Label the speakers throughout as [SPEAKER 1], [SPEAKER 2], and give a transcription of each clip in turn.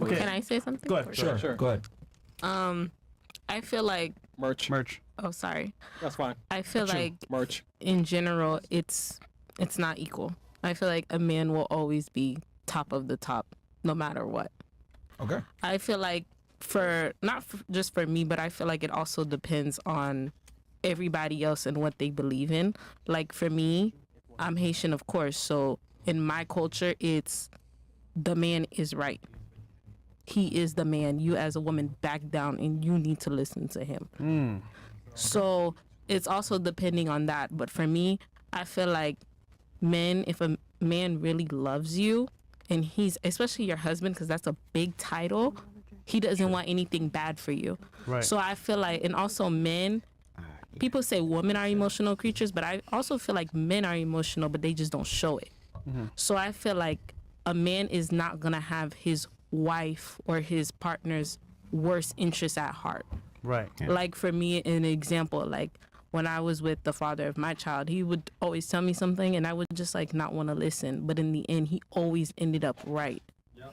[SPEAKER 1] Okay.
[SPEAKER 2] Can I say something?
[SPEAKER 1] Go ahead.
[SPEAKER 3] Sure. Go ahead.
[SPEAKER 2] I feel like
[SPEAKER 4] Merch.
[SPEAKER 2] oh sorry.
[SPEAKER 4] That's fine.
[SPEAKER 2] I feel like
[SPEAKER 4] Merch.
[SPEAKER 2] in general it's not equal. I feel like a man will always be top of the top no matter what.
[SPEAKER 3] Okay.
[SPEAKER 2] I feel like just for me, but I feel like it also depends on everybody else and what they believe in. Like for me, I'm Haitian, of course, so in my culture it's the man is right. He is the man. You as a woman back down and you need to listen to him. So it's also depending on that. But for me, I feel like if a man really loves you and he's, especially your husband, because that's a big title, he doesn't want anything bad for you.
[SPEAKER 1] Right.
[SPEAKER 2] So I feel like, and also men, people say women are emotional creatures, but I also feel like men are emotional, but they just don't show it. So I feel like a man is not going to have his wife or his partner's worst interests at heart.
[SPEAKER 1] Right.
[SPEAKER 5] Yeah.
[SPEAKER 2] Like for me, an example, like when I was with the father of my child, he would always tell me something and I would just like not want to listen. But in the end, he always ended up right.
[SPEAKER 4] Yep.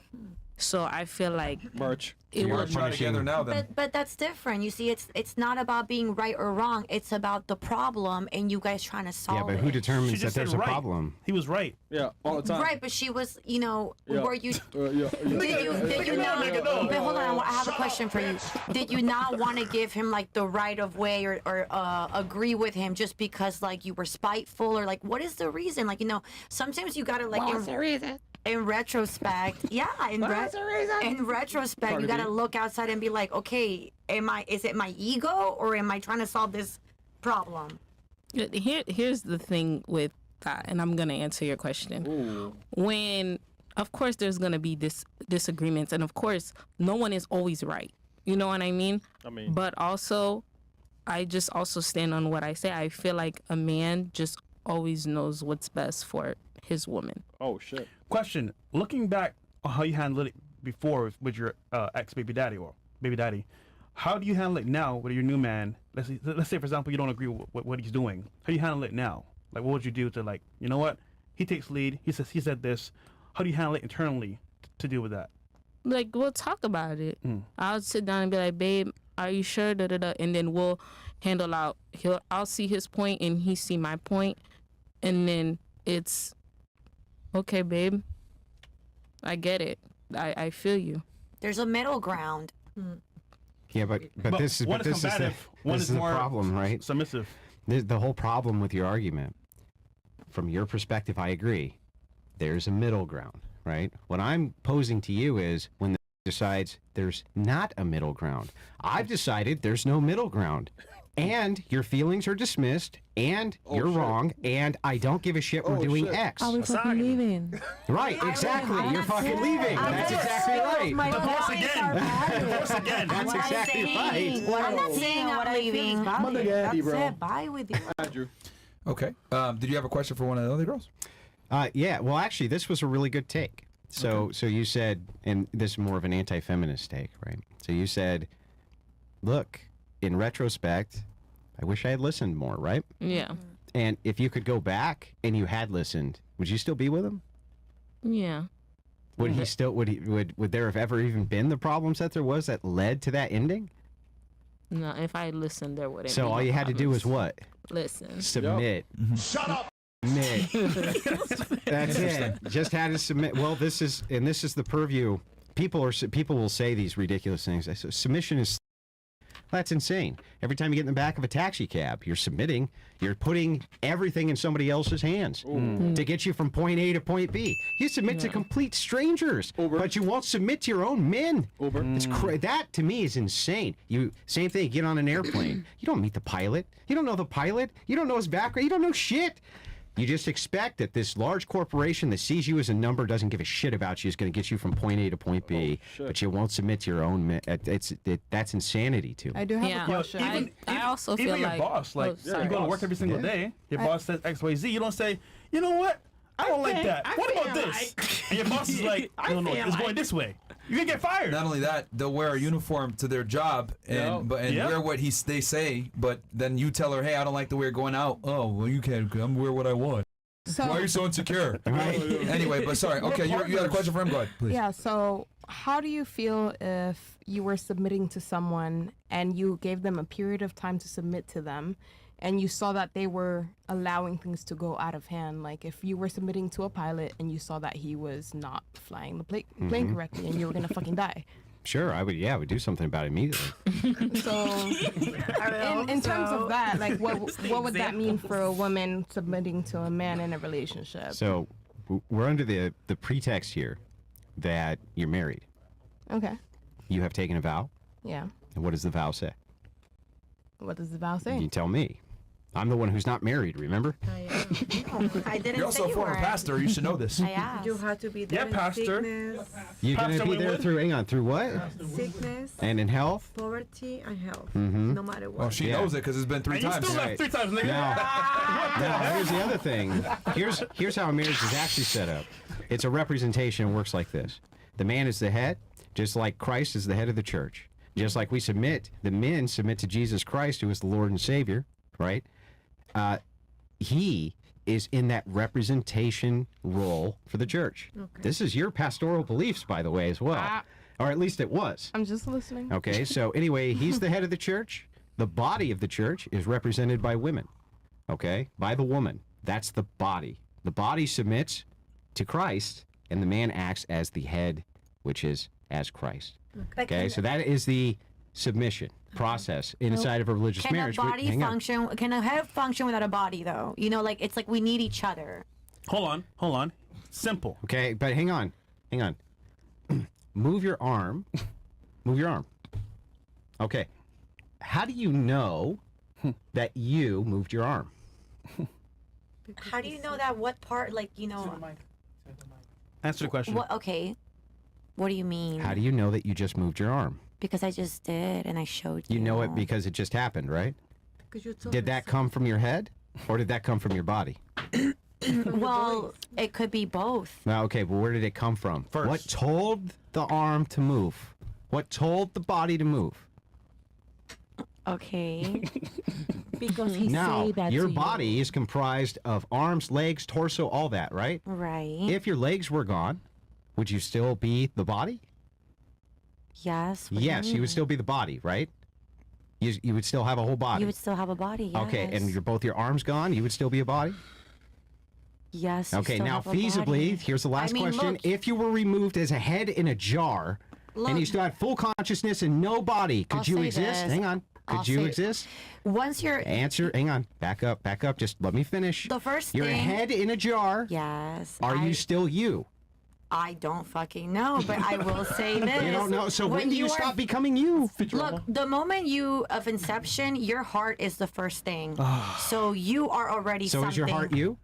[SPEAKER 2] So I feel like
[SPEAKER 4] Merch.
[SPEAKER 2] it
[SPEAKER 3] You
[SPEAKER 2] was
[SPEAKER 3] are together now then.
[SPEAKER 6] But that's different. You see, it's not about being right or wrong. It's about the problem and you guys trying to solve
[SPEAKER 5] Yeah, but
[SPEAKER 6] it.
[SPEAKER 5] who
[SPEAKER 1] She
[SPEAKER 5] determines that
[SPEAKER 1] just said
[SPEAKER 5] there's a
[SPEAKER 1] right.
[SPEAKER 5] problem?
[SPEAKER 1] He was right.
[SPEAKER 4] Yeah, all the time.
[SPEAKER 6] Right, but she was,
[SPEAKER 4] Yeah.
[SPEAKER 6] were you...
[SPEAKER 4] Yeah.
[SPEAKER 6] Did you not?
[SPEAKER 1] No.
[SPEAKER 6] But hold on, I have a question for you. Did you not want to give him like the right of way or agree with him just because like you were spiteful or like what is the reason? Like sometimes you gotta like in retrospect, in retrospect, you gotta look outside and be like, okay, is it my ego or am I trying to solve this problem?
[SPEAKER 2] here's the thing with that, and I'm gonna answer your question.
[SPEAKER 4] Ooh.
[SPEAKER 2] When, of course, there's gonna be disagreements, and of course, no one is always right. You know what I mean? But also, I just also stand on what I say. I feel like a man just always knows what's best for his woman.
[SPEAKER 4] Oh shit.
[SPEAKER 1] Question: looking back on how you handled it before with your ex baby daddy or baby daddy, how do you handle it now with your new man? Let's say, for example, you don't agree with what he's doing. How do you handle it now? Like, what would you do to like, you know what? He takes lead. He said this. How do you handle it internally to deal with that?
[SPEAKER 2] Like, we'll talk about it. I'll sit down and be like, babe, are you sure? Da, da, da. And then we'll handle out. I'll see his point and he see my point. And then it's, okay, babe, I get it. I feel you.
[SPEAKER 6] There's a middle ground.
[SPEAKER 5] Yeah, but this is
[SPEAKER 1] one is combative, one is
[SPEAKER 5] the
[SPEAKER 1] more
[SPEAKER 5] problem, right?
[SPEAKER 1] Submissive.
[SPEAKER 5] The whole problem with your argument, from your perspective, I agree. There's a middle ground, right? What I'm posing to you is when the decides there's not a middle ground. I've decided there's no middle ground. And your feelings are dismissed, and you're wrong, and I don't give a shit we're doing X.
[SPEAKER 7] Are we fucking leaving?
[SPEAKER 5] Right, exactly. You're fucking leaving. That's exactly right.
[SPEAKER 1] Divorce again.
[SPEAKER 5] That's exactly right.
[SPEAKER 6] I'm not saying I'm leaving. That's it. Bye with you.
[SPEAKER 4] Andrew.
[SPEAKER 3] Okay. Did you have a question for one of the other girls?
[SPEAKER 5] Yeah, well, actually, this was a really good take. So you said, and this is more of an anti-feminist take, right? So you said, look, in retrospect, I wish I had listened more, right?
[SPEAKER 2] Yeah.
[SPEAKER 5] And if you could go back and you had listened, would you still be with him?
[SPEAKER 2] Yeah.
[SPEAKER 5] Would he still, would there have ever even been the problems that there was that led to that ending?
[SPEAKER 2] No, if I listened, there wouldn't.
[SPEAKER 5] So
[SPEAKER 2] be
[SPEAKER 5] all
[SPEAKER 2] no
[SPEAKER 5] you had to do
[SPEAKER 2] problems.
[SPEAKER 5] was what?
[SPEAKER 2] Listen.
[SPEAKER 5] Submit.
[SPEAKER 3] Shut up.
[SPEAKER 5] Submit. That's it. Just had to submit. Well, this is the purview. People will say these ridiculous things. So submission is. That's insane. Every time you get in the back of a taxi cab, you're submitting. You're putting everything in somebody else's hands to get you from point A to point B. You submit to complete strangers, but you won't submit to your own men. It's that to me is insane. Same thing. Get on an airplane. You don't meet the pilot. You don't know the pilot. You don't know his background. You don't know shit. You just expect that this large corporation that sees you as a number, doesn't give a shit about you, is going to get you from point A to point B, but you won't submit to your own. That's insanity too.
[SPEAKER 7] I do have a question.
[SPEAKER 2] I also feel
[SPEAKER 1] even
[SPEAKER 2] like
[SPEAKER 1] your boss, like
[SPEAKER 2] sorry.
[SPEAKER 1] you go to work every single day. Your boss says X, Y, Z. You don't say, you know what? I don't like that. What about this? And your boss is like, no, it's going this way. You can get fired.
[SPEAKER 3] Not only that, they'll wear a uniform to their job and wear what they say, but then you tell her, hey, I don't like the way you're going out. Oh, well, you can't. I'm wear what I want.
[SPEAKER 7] So
[SPEAKER 3] Why are you so insecure? Anyway, but sorry. Okay, you had a question for him? Go ahead, please.
[SPEAKER 7] yeah, so how do you feel if you were submitting to someone and you gave them a period of time to submit to them and you saw that they were allowing things to go out of hand? Like if you were submitting to a pilot and you saw that he was not flying the plane correctly and you were gonna fucking die.
[SPEAKER 5] Sure, I would. Yeah, I would do something about it immediately.
[SPEAKER 7] So in terms of that, like what would that mean for a woman submitting to a man in a relationship?
[SPEAKER 5] So we're under the pretext here that you're married.
[SPEAKER 7] Okay.
[SPEAKER 5] You have taken a vow.
[SPEAKER 7] Yeah.
[SPEAKER 5] And what does the vow say?
[SPEAKER 7] What does the vow say?
[SPEAKER 5] You tell me. I'm the one who's not married, remember?
[SPEAKER 6] I didn't
[SPEAKER 3] You're also
[SPEAKER 6] say
[SPEAKER 3] a
[SPEAKER 6] you
[SPEAKER 3] former
[SPEAKER 6] weren't.
[SPEAKER 3] pastor. You should know this.
[SPEAKER 6] I asked.
[SPEAKER 4] You have to be there
[SPEAKER 1] Yeah,
[SPEAKER 4] in
[SPEAKER 1] Pastor.
[SPEAKER 4] sickness,
[SPEAKER 5] You're going
[SPEAKER 1] Pastor
[SPEAKER 5] to be there
[SPEAKER 1] Winwood?
[SPEAKER 5] through what?
[SPEAKER 4] sickness,
[SPEAKER 5] And in health?
[SPEAKER 4] poverty, and health.
[SPEAKER 5] Mm-hmm.
[SPEAKER 4] No matter what.
[SPEAKER 3] Well, she
[SPEAKER 5] Yeah.
[SPEAKER 3] knows it because it's been 3
[SPEAKER 1] And you
[SPEAKER 3] times.
[SPEAKER 1] still
[SPEAKER 5] Right.
[SPEAKER 1] left 3 times, nigga.
[SPEAKER 5] Now, here's the other thing. Here's how a marriage is actually set up. It's a representation. It works like this. The man is the head, just like Christ is the head of the church. Just like we submit, the men submit to Jesus Christ, who is the Lord and Savior, right? He is in that representation role for the church.
[SPEAKER 4] Okay.
[SPEAKER 5] This is your pastoral beliefs, by the way, as well. Or at least it was.
[SPEAKER 7] I'm just listening.
[SPEAKER 5] Okay, so anyway, he's the head of the church. The body of the church is represented by women, okay, by the woman. That's the body. The body submits to Christ, and the man acts as the head, which is as Christ. Okay, so that is the submission process inside of a religious
[SPEAKER 6] Can
[SPEAKER 5] marriage.
[SPEAKER 6] a body
[SPEAKER 5] Hang on.
[SPEAKER 6] function? Can a head function without a body, though? You know, like it's like we need each other.
[SPEAKER 1] Hold on. Simple.
[SPEAKER 5] Okay, but hang on. Move your arm. Move your arm. Okay. How do you know that you moved your arm?
[SPEAKER 6] How do you know that? What part? Like you know.
[SPEAKER 1] Answer the question.
[SPEAKER 6] What? Okay. What do you mean?
[SPEAKER 5] How do you know that you just moved your arm?
[SPEAKER 6] Because I just did, and I showed you.
[SPEAKER 5] You know it because it just happened, right?
[SPEAKER 4] Because you told
[SPEAKER 5] Did
[SPEAKER 4] me
[SPEAKER 5] that
[SPEAKER 4] so.
[SPEAKER 5] come from your head, or did that come from your body?
[SPEAKER 6] Well, it could be both.
[SPEAKER 5] Now, okay, but where did it come from?
[SPEAKER 1] First.
[SPEAKER 5] What told the arm to move? What told the body to move?
[SPEAKER 6] Okay.
[SPEAKER 7] Because he
[SPEAKER 5] Now,
[SPEAKER 7] say that
[SPEAKER 5] your
[SPEAKER 7] to you.
[SPEAKER 5] body is comprised of arms, legs, torso, all that, right?
[SPEAKER 6] Right.
[SPEAKER 5] If your legs were gone, would you still be the body?
[SPEAKER 6] Yes. What do
[SPEAKER 5] Yes, you
[SPEAKER 6] mean?
[SPEAKER 5] would still be the body, right? You would still have a whole body.
[SPEAKER 6] You would still have a body. Yes.
[SPEAKER 5] Okay, and both your arms gone, you would still be a body?
[SPEAKER 6] Yes. you
[SPEAKER 5] Okay,
[SPEAKER 6] still
[SPEAKER 5] now
[SPEAKER 6] have a
[SPEAKER 5] feasibly,
[SPEAKER 6] body.
[SPEAKER 5] here's the last
[SPEAKER 6] I mean,
[SPEAKER 5] question.
[SPEAKER 6] look-
[SPEAKER 5] If you were removed as a head in a jar and you
[SPEAKER 6] Look.
[SPEAKER 5] still had full consciousness and no body, could
[SPEAKER 6] I'll
[SPEAKER 5] you
[SPEAKER 6] say
[SPEAKER 5] exist?
[SPEAKER 6] this.
[SPEAKER 5] Hang on. Could
[SPEAKER 6] I'll
[SPEAKER 5] you
[SPEAKER 6] say-
[SPEAKER 5] exist?
[SPEAKER 6] Once you're
[SPEAKER 5] Answer. Hang on. Back up. Just let me finish.
[SPEAKER 6] the first
[SPEAKER 5] You're a
[SPEAKER 6] thing.
[SPEAKER 5] head in a jar.
[SPEAKER 6] Yes.
[SPEAKER 5] Are you still you?
[SPEAKER 6] I don't fucking know, but I will say this.
[SPEAKER 5] You don't know. So when do you
[SPEAKER 6] are-
[SPEAKER 5] stop becoming you?
[SPEAKER 6] Look, the moment you of inception, your heart is the first thing. So you are already
[SPEAKER 5] So
[SPEAKER 6] something.
[SPEAKER 5] is your heart you?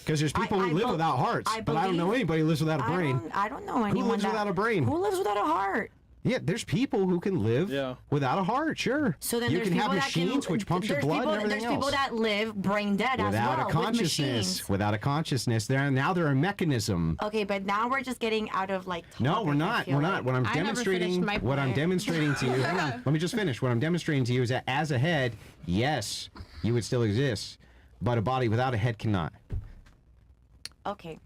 [SPEAKER 5] Because there's people
[SPEAKER 6] I
[SPEAKER 5] who live
[SPEAKER 6] bel-
[SPEAKER 5] without hearts,
[SPEAKER 6] I
[SPEAKER 5] but I don't know
[SPEAKER 6] believe-
[SPEAKER 5] anybody who lives without a brain.
[SPEAKER 6] I don't know anyone
[SPEAKER 5] lives
[SPEAKER 6] that-
[SPEAKER 5] without a brain?
[SPEAKER 6] Who lives without a heart?
[SPEAKER 5] Yeah, there's people who can live without a heart. Sure.
[SPEAKER 6] So then
[SPEAKER 5] you
[SPEAKER 6] there's
[SPEAKER 5] can have
[SPEAKER 6] people that can-
[SPEAKER 5] machines which pumps your
[SPEAKER 6] there's
[SPEAKER 5] blood
[SPEAKER 6] people,
[SPEAKER 5] and everything
[SPEAKER 6] There's people
[SPEAKER 5] else.
[SPEAKER 6] that live brain dead
[SPEAKER 5] Without
[SPEAKER 6] as well
[SPEAKER 5] a
[SPEAKER 6] with
[SPEAKER 5] consciousness,
[SPEAKER 6] machines.
[SPEAKER 5] without a consciousness, they're a mechanism.
[SPEAKER 6] Okay, but now we're just getting out of like.
[SPEAKER 5] No,
[SPEAKER 6] topic,
[SPEAKER 5] we're
[SPEAKER 6] I
[SPEAKER 5] not.
[SPEAKER 6] feel
[SPEAKER 5] We're
[SPEAKER 6] like.
[SPEAKER 5] not. What I'm
[SPEAKER 7] I never
[SPEAKER 5] demonstrating,
[SPEAKER 7] finished my
[SPEAKER 5] what I'm
[SPEAKER 7] point.
[SPEAKER 5] demonstrating to you. Hang on. Let me just finish. What I'm demonstrating to you is that as a head, yes, you would still exist, but a body without a head cannot.
[SPEAKER 6] Okay.